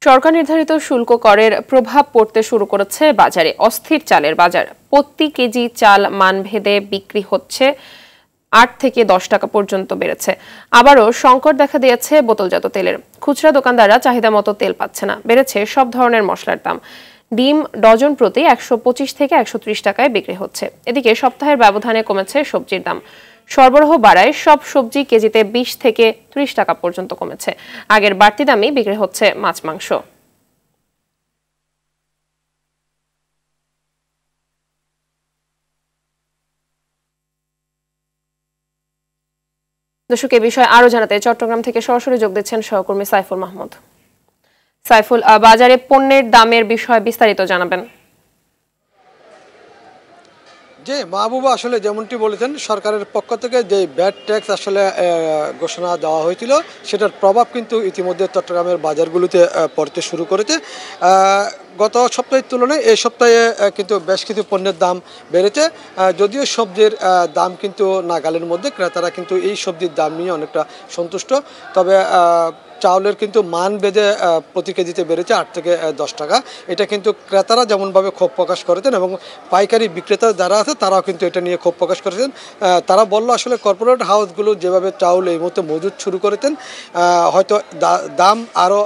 সরকার নির্ধারিত শুল্ক করের প্রভাব পড়তে শুরু করেছে বাজারে। অস্থির চালের বাজার। প্রতি কেজি চাল মানভেদে বিক্রি হচ্ছে ৮ থেকে ১০ টাকা পর্যন্ত বেড়েছে। আবারও সংকট দেখা দিয়েছে বোতলজাত তেলের। খুচরা দোকানদাররা চাহিদা মতো তেল পাচ্ছে না। বেড়েছে সব ধরনের মশলার দাম। ডিম ডজন প্রতি ১২৫ থেকে ১৩০ টাকায় বিক্রি হচ্ছে। এদিকে সপ্তাহের ব্যবধানে কমেছে সবজির দাম। সরবরাহ বাড়ায় সব সবজি কেজিতে ২০ থেকে ৩০ টাকা পর্যন্ত কমেছে। আগের বাড়তি দামে বিক্রি হচ্ছে মাছ মাংস। দর্শক, এ বিষয়ে আরো জানাতে চট্টগ্রাম থেকে সরাসরি যোগ দিচ্ছেন সহকর্মী সাইফুল মাহমুদ। সাইফুল, বাজারে পণ্যের দামের বিষয়ে বিস্তারিত জানাবেন। যে মাহবুবা আসলে যেমনটি বলেছেন, সরকারের পক্ষ থেকে যে ভ্যাট ট্যাক্স আসলে ঘোষণা দেওয়া হয়েছিল, সেটার প্রভাব কিন্তু ইতিমধ্যে চট্টগ্রামের বাজারগুলোতে পড়তে শুরু করেছে। গত সপ্তাহের তুলনায় এই সপ্তাহে কিন্তু বেশ কিছু পণ্যের দাম বেড়েছে। যদিও সবজির দাম কিন্তু নাগালের মধ্যে, ক্রেতারা কিন্তু এই সবজির দাম নিয়ে অনেকটা সন্তুষ্ট। তবে চাউলের কিন্তু মান বেঁধে প্রতি কেজিতে বেড়েছে ৮ থেকে ১০ টাকা। এটা কিন্তু ক্রেতারা যেমনভাবে ক্ষোভ প্রকাশ করেছেন এবং পাইকারি বিক্রেতা যারা আছে তারাও কিন্তু এটা নিয়ে ক্ষোভ প্রকাশ করেছেন। তারা বলল আসলে কর্পোরেট হাউসগুলো যেভাবে চাউল এই মুহূর্তে মজুত শুরু করেছেন, হয়তো দাম আরও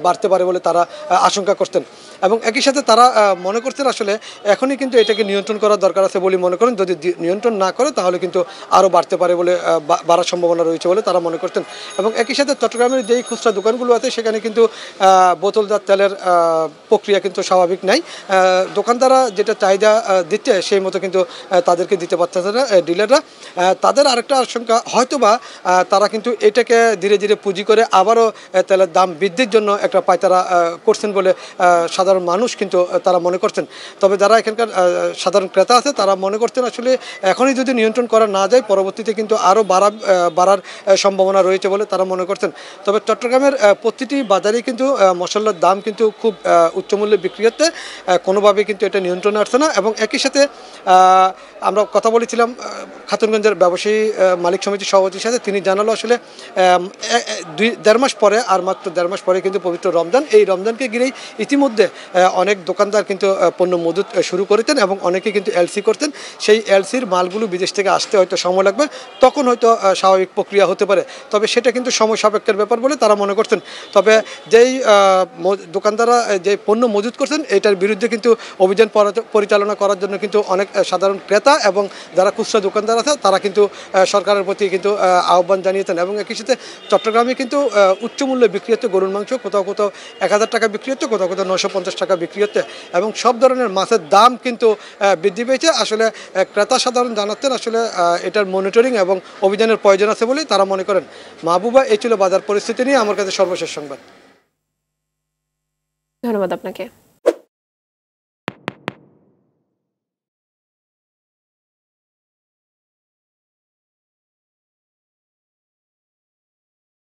বাড়তে পারে বলে তারা আশঙ্কা করতেন। এবং একই সাথে তারা মনে করছেন আসলে এখনই কিন্তু এটাকে নিয়ন্ত্রণ করার দরকার আছে বলে মনে করেন। যদি নিয়ন্ত্রণ না করে তাহলে কিন্তু আরও বাড়তে পারে বলে, বাড়ার সম্ভাবনা রয়েছে বলে তারা মনে করছেন। এবং একই সাথে চট্টগ্রামের যেই খুচরা দোকানগুলো আছে সেখানে কিন্তু বোতলজাত তেলের প্রক্রিয়া কিন্তু স্বাভাবিক নাই। দোকানদাররা যেটা চাহিদা দিচ্ছে সেই মতো কিন্তু তাদেরকে দিতে পারতেছে না ডিলাররা। তাদের আরেকটা আশঙ্কা, হয়তোবা তারা কিন্তু এটাকে ধীরে ধীরে পুঁজি করে আবারও তেলের দাম বৃদ্ধির জন্য একটা পায়তারা করছেন বলে সাধারণ মানুষ কিন্তু তারা মনে করছেন। তবে যারা এখানকার সাধারণ ক্রেতা আছে তারা মনে করছেন আসলে এখনই যদি নিয়ন্ত্রণ করা না যায় পরবর্তীতে কিন্তু আরও বাড়ার সম্ভাবনা রয়েছে বলে তারা মনে করছেন। তবে চট্টগ্রামের প্রতিটি বাজারেই কিন্তু মশলার দাম কিন্তু খুব উচ্চমূল্যে বিক্রি হচ্ছে, কোনোভাবেই কিন্তু এটা নিয়ন্ত্রণে আসছে না। এবং একই সাথে আমরা কথা বলেছিলাম খাতুনগঞ্জের ব্যবসায়ী মালিক সমিতির সভাপতির সাথে। তিনি জানালো আসলে ১.৫ মাস পরে, আর মাত্র ১.৫ মাস পরে কিন্তু পবিত্র রমজান। এই রমজানকে ঘিরেই ইতিমধ্যে অনেক দোকানদার কিন্তু পণ্য মজুত শুরু করেছেন এবং অনেকে কিন্তু এলসি করতেন। সেই এলসির মালগুলো বিদেশ থেকে আসতে হয়তো সময় লাগবে, তখন হয়তো স্বাভাবিক প্রক্রিয়া হতে পারে। তবে সেটা কিন্তু সময় সাপেক্ষের ব্যাপার বলে তারা মনে করছেন। তবে যেই দোকানদাররা যে পণ্য মজুত করছেন এটার বিরুদ্ধে কিন্তু অভিযান পরিচালনা করার জন্য কিন্তু অনেক সাধারণ ক্রেতা এবং যারা খুচরা দোকানদার আছে তারা কিন্তু সরকারের প্রতি কিন্তু আহ্বান জানিয়েছেন। এবং একই সাথে চট্টগ্রামে কিন্তু উচ্চমূল্যে বিক্রি হচ্ছে গরুর মাংস। কোথাও কোথাও ১,০০০ টাকা বিক্রি হচ্ছে, কোথাও কোথাও ৯৫০ টাকা বিক্রি হচ্ছে। এবং সব ধরনের মাছের দাম কিন্তু বৃদ্ধি পেয়েছে। আসলে ক্রেতা সাধারণ জানাচ্ছেন আসলে এটার মনিটরিং এবং অভিযানের প্রয়োজন আছে বলেই তারা মনে করেন। মাহবুবা, এই ছিল বাজার পরিস্থিতি নিয়ে আমার কাছে সর্বশেষ সংবাদ। ধন্যবাদ আপনাকে।